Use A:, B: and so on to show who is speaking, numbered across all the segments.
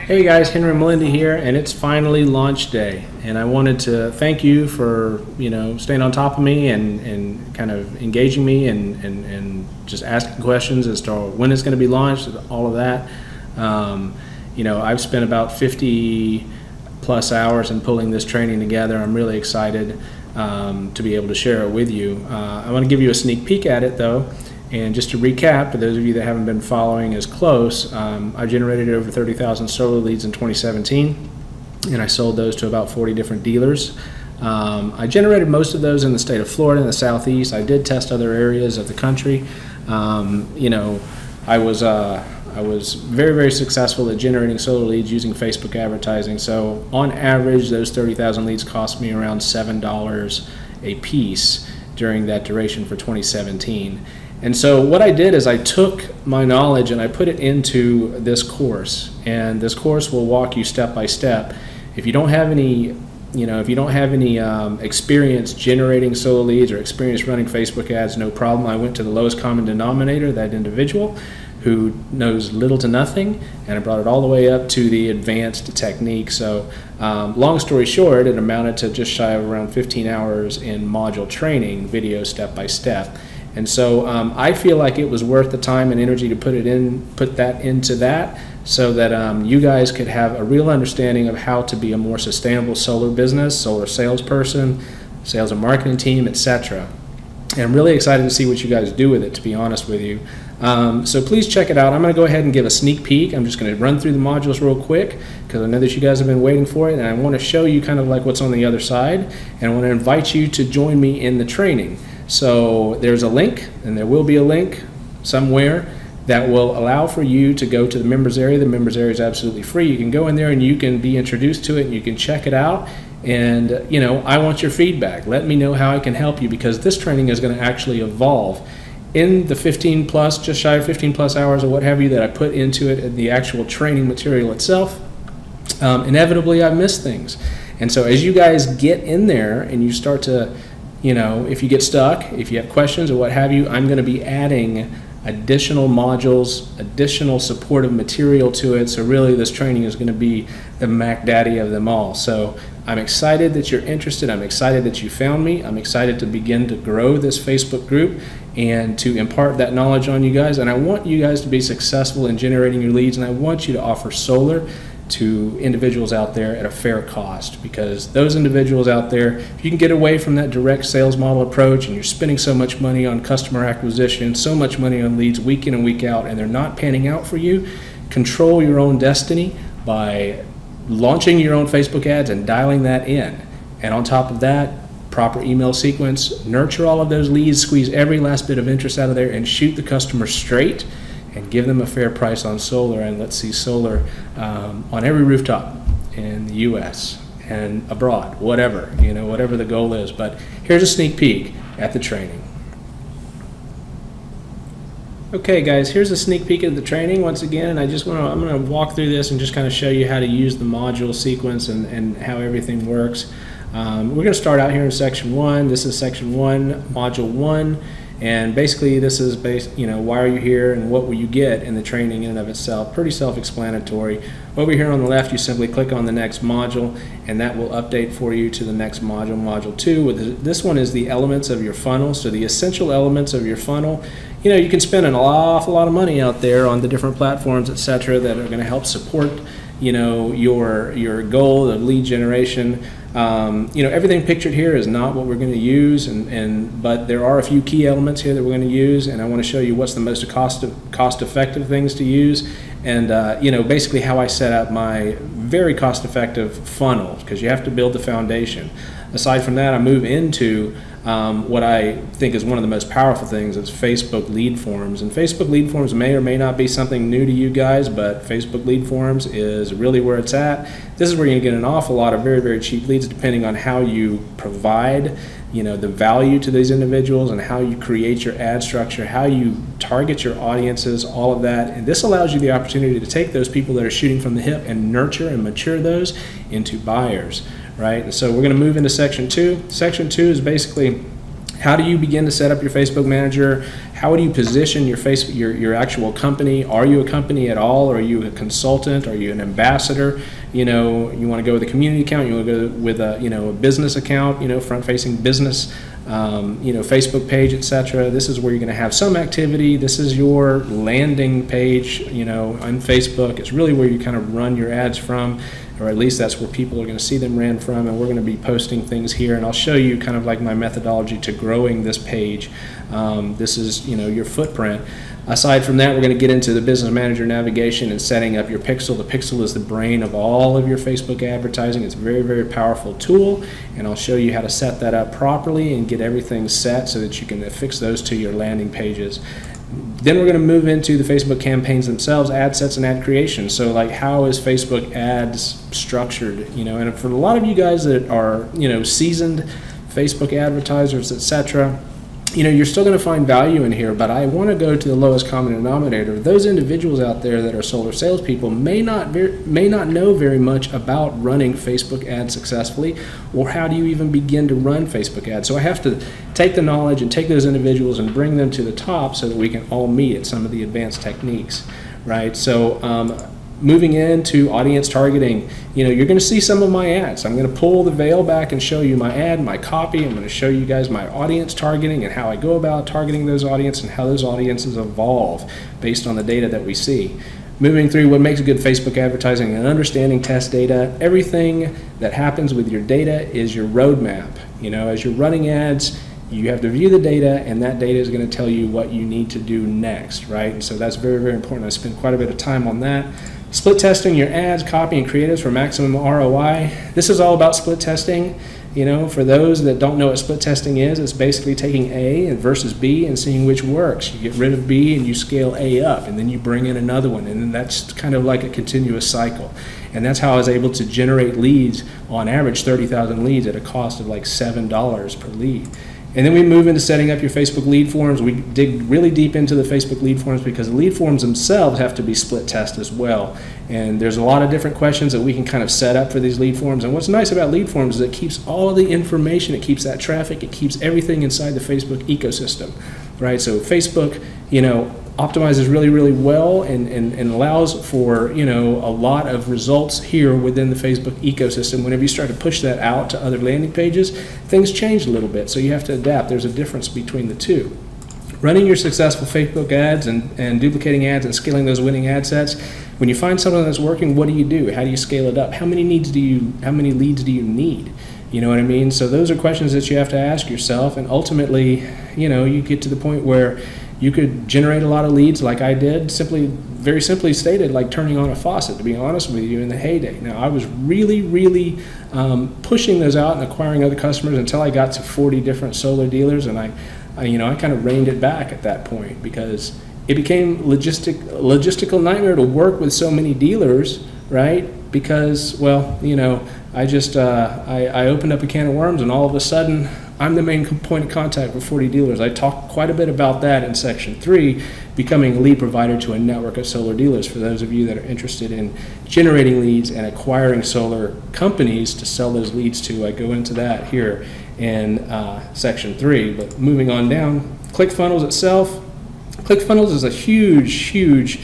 A: Hey guys, Henry and Melinda here, and it's finally launch day. And I wanted to thank you for, staying on top of me and kind of engaging me and just asking questions as to when it's going to be launched, all of that. I've spent about 50 plus hours in pulling this training together. I'm really excited to be able to share it with you. I want to give you a sneak peek at it though. And just to recap, for those of you that haven't been following as close, I generated over 30,000 solar leads in 2017, and I sold those to about 40 different dealers. I generated most of those in the state of Florida and the Southeast. I did test other areas of the country. I was very, very successful at generating solar leads using Facebook advertising. So on average, those 30,000 leads cost me around $7 a piece during that duration for 2017. And so what I did is I took my knowledge and I put it into this course, and this course will walk you step by step. If you don't have any, experience generating solar leads or experience running Facebook ads, no problem. I went to the lowest common denominator, that individual who knows little to nothing, and I brought it all the way up to the advanced technique. So long story short, it amounted to just shy of around 15 hours in module training, video step by step. And so I feel like it was worth the time and energy to put that into that, so that you guys could have a real understanding of how to be a more sustainable solar business, solar salesperson, sales and marketing team, etc. And I'm really excited to see what you guys do with it, to be honest with you. So please check it out. I'm going to go ahead and give a sneak peek. I'm just going to run through the modules real quick because I know that you guys have been waiting for it, and I want to show you kind of like what's on the other side, and I want to invite you to join me in the training. So there's a link, and there will be a link somewhere that will allow for you to go to the members area. The members area is absolutely free. You can go in there and you can be introduced to it, and you can check it out. And I want your feedback. Let me know how I can help you, because this training is going to actually evolve in the 15 plus, just shy of 15 plus hours or what have you that I put into it, the actual training material itself. Inevitably I've missed things. And so as you guys get in there and you start to, if you get stuck, if you have questions or what have you, I'm going to be adding additional modules, additional supportive material to it. So really this training is going to be the Mac Daddy of them all. So I'm excited that you're interested. I'm excited that you found me. I'm excited to begin to grow this Facebook group and to impart that knowledge on you guys. And I want you guys to be successful in generating your leads, and I want you to offer solar to individuals out there at a fair cost, because those individuals out there, if you can get away from that direct sales model approach and you're spending so much money on customer acquisition, so much money on leads week in and week out, and they're not panning out for you, control your own destiny by launching your own Facebook ads and dialing that in. And on top of that, proper email sequence, nurture all of those leads, squeeze every last bit of interest out of there, and shoot the customer straight and give them a fair price on solar. And let's see solar on every rooftop in the US and abroad, whatever, whatever the goal is. But here's a sneak peek at the training. Okay guys, here's a sneak peek at the training once again, and I'm going to walk through this and just kind of show you how to use the module sequence and how everything works. We're going to start out here in section 1. This is section 1, module 1. And basically this is why are you here and what will you get in the training in and of itself. Pretty self-explanatory. Over here on the left, you simply click on the next module, and that will update for you to the next module, module 2. This one is the elements of your funnel. So the essential elements of your funnel. You can spend an awful lot of money out there on the different platforms, etc., that are going to help support your goal of lead generation. Everything pictured here is not what we're going to use, but there are a few key elements here that we're going to use, and I want to show you what's the most cost-effective things to use, and basically how I set up my very cost-effective funnel, because you have to build the foundation. Aside from that, I move into what I think is one of the most powerful things is Facebook lead forms. And Facebook lead forms may or may not be something new to you guys, but Facebook lead forms is really where it's at. This is where you get an awful lot of very, very cheap leads, depending on how you provide the value to these individuals and how you create your ad structure, how you target your audiences, all of that. And this allows you the opportunity to take those people that are shooting from the hip and nurture and mature those into buyers, right? And so we're going to move into section 2. Section 2 is basically How do you begin to set up your Facebook Manager? How do you position your actual company? Are you a company at all? Are you a consultant? Are you an ambassador? You know, you want to go with a community account. You want to go with a a business account. Front-facing business. Facebook page, etc. This is where you're going to have some activity. This is your landing page. On Facebook. It's really where you kind of run your ads from, or at least that's where people are going to see them ran from, and we're going to be posting things here, and I'll show you kind of like my methodology to growing this page. This is your footprint. Aside from that, we're going to get into the business manager navigation and setting up your pixel. The pixel is the brain of all of your Facebook advertising. It's a very, very powerful tool, and I'll show you how to set that up properly and get everything set so that you can affix those to your landing pages. Then we're going to move into the Facebook campaigns themselves, ad sets and ad creation. So like, how is Facebook ads structured? And for a lot of you guys that are seasoned Facebook advertisers, etc., you're still going to find value in here, but I want to go to the lowest common denominator. Those individuals out there that are solar salespeople may not know very much about running Facebook ads successfully, or how do you even begin to run Facebook ads. So I have to take the knowledge and take those individuals and bring them to the top so that we can all meet at some of the advanced techniques, right? So moving into audience targeting, you're going to see some of my ads. I'm going to pull the veil back and show you my ad, my copy. I'm going to show you guys my audience targeting and how I go about targeting those audiences and how those audiences evolve based on the data that we see. Moving through what makes good Facebook advertising and understanding test data. Everything that happens with your data is your roadmap. As you're running ads, you have to view the data, and that data is going to tell you what you need to do next, right? And so that's very, very important. I spend quite a bit of time on that. Split testing your ads, copy, and creatives for maximum ROI. This is all about split testing. For those that don't know what split testing is, it's basically taking A and versus B and seeing which works. You get rid of B and you scale A up, and then you bring in another one, and then that's kind of like a continuous cycle. And that's how I was able to generate leads, on average 30,000 leads at a cost of like $7 per lead. And then we move into setting up your Facebook lead forms. We dig really deep into the Facebook lead forms because the lead forms themselves have to be split test as well. And there's a lot of different questions that we can kind of set up for these lead forms. And what's nice about lead forms is it keeps all of the information, it keeps that traffic, it keeps everything inside the Facebook ecosystem, right? So Facebook, optimizes really, really well and allows for, a lot of results here within the Facebook ecosystem. Whenever you start to push that out to other landing pages, things change a little bit, so you have to adapt. There's a difference between the two. Running your successful Facebook ads and duplicating ads and scaling those winning ad sets. When you find something that's working, what do you do? How do you scale it up? How many leads do you need? You know what I mean? So those are questions that you have to ask yourself, and ultimately, you get to the point where you could generate a lot of leads like I did, very simply stated, like turning on a faucet, to be honest with you, in the heyday. Now, I was really, really pushing those out and acquiring other customers until I got to 40 different solar dealers, and I kind of reined it back at that point because it became logistical nightmare to work with so many dealers, right? Because, well, I just I opened up a can of worms, and all of a sudden I'm the main point of contact for 40 dealers. I talk quite a bit about that in Section 3, becoming a lead provider to a network of solar dealers. For those of you that are interested in generating leads and acquiring solar companies to sell those leads to, I go into that here in Section 3. But moving on down, ClickFunnels itself. ClickFunnels is a huge, huge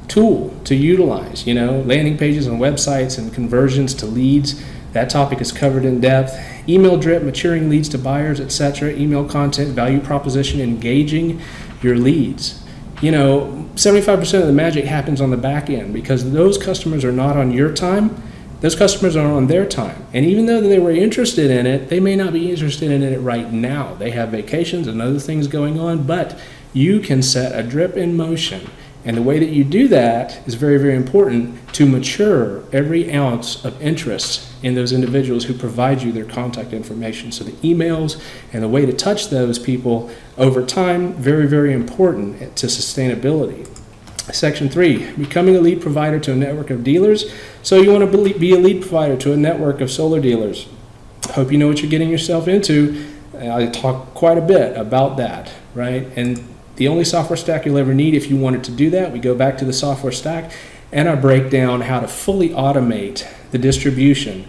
A: tool to utilize, landing pages and websites and conversions to leads. That topic is covered in depth. Email drip, maturing leads to buyers, etc. Email content, value proposition, engaging your leads. 75% of the magic happens on the back end because those customers are not on your time. Those customers are on their time. And even though they were interested in it, they may not be interested in it right now. They have vacations and other things going on, but you can set a drip in motion. And the way that you do that is very, very important to mature every ounce of interest in those individuals who provide you their contact information. So the emails and the way to touch those people over time, very, very important to sustainability. Section 3, becoming a lead provider to a network of dealers. So you want to be a lead provider to a network of solar dealers. Hope you know what you're getting yourself into. I talk quite a bit about that, right? And the only software stack you'll ever need if you wanted to do that, we go back to the software stack and I break down how to fully automate the distribution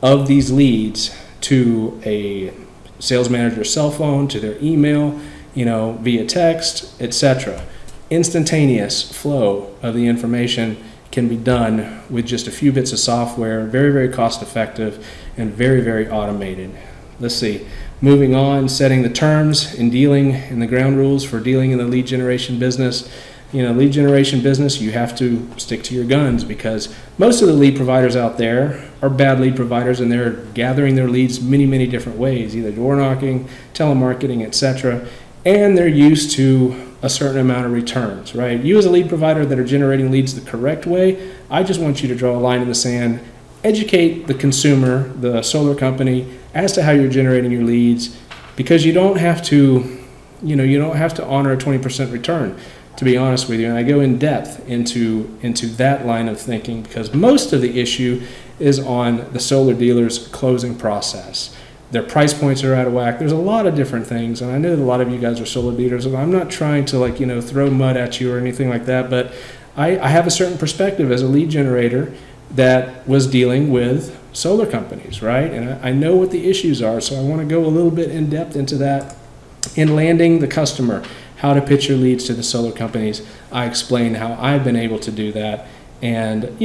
A: of these leads to a sales manager's cell phone to their email, via text, etc. Instantaneous flow of the information can be done with just a few bits of software, very, very cost effective and very, very automated. Let's see, moving on, setting the terms in dealing and the ground rules for dealing in the lead generation business. Lead generation business, you have to stick to your guns, because most of the lead providers out there are bad lead providers, and they're gathering their leads many, many different ways, either door knocking, telemarketing, etc. And they're used to a certain amount of returns, right? You as a lead provider that are generating leads the correct way, I just want you to draw a line in the sand, educate the consumer, the solar company, as to how you're generating your leads, because you don't have to, you don't have to honor a 20% return, to be honest with you. And I go in depth into that line of thinking, because most of the issue is on the solar dealer's closing process. Their price points are out of whack. There's a lot of different things, and I know that a lot of you guys are solar dealers, and I'm not trying to throw mud at you or anything like that, but I have a certain perspective as a lead generator that was dealing with solar companies, right? And I know what the issues are, so I want to go a little bit in depth into that. In landing the customer, how to pitch your leads to the solar companies, I explain how I've been able to do that and,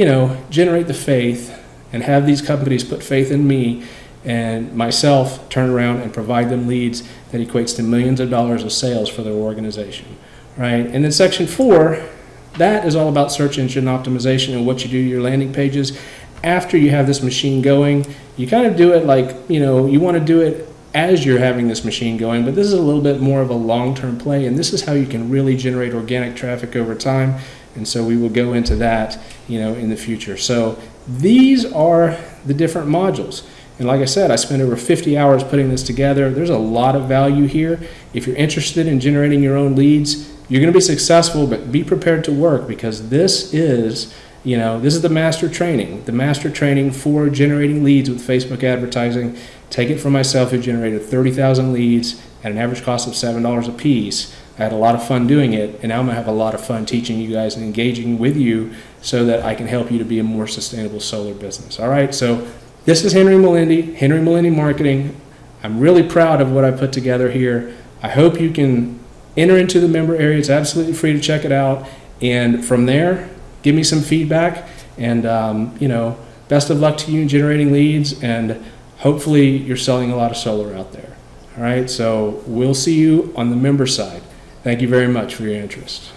A: generate the faith and have these companies put faith in me and myself turn around and provide them leads that equates to millions of dollars of sales for their organization, right? And then section 4, that is all about search engine optimization and what you do to your landing pages. After you have this machine going, you kind of do it like, you want to do it as you're having this machine going, but this is a little bit more of a long-term play, and this is how you can really generate organic traffic over time. And so we will go into that, in the future. So these are the different modules. And like I said, I spent over 50 hours putting this together. There's a lot of value here. If you're interested in generating your own leads, you're going to be successful, but be prepared to work, because this is, this is the master training for generating leads with Facebook advertising. Take it from myself, who generated 30,000 leads at an average cost of $7 a piece. I had a lot of fun doing it, and now I'm going to have a lot of fun teaching you guys and engaging with you so that I can help you to be a more sustainable solar business. All right, so this is Henry Melendi Marketing. I'm really proud of what I put together here. I hope you can enter into the member area. It's absolutely free to check it out. And from there, give me some feedback. And, best of luck to you in generating leads. And hopefully you're selling a lot of solar out there. All right, so we'll see you on the member side. Thank you very much for your interest.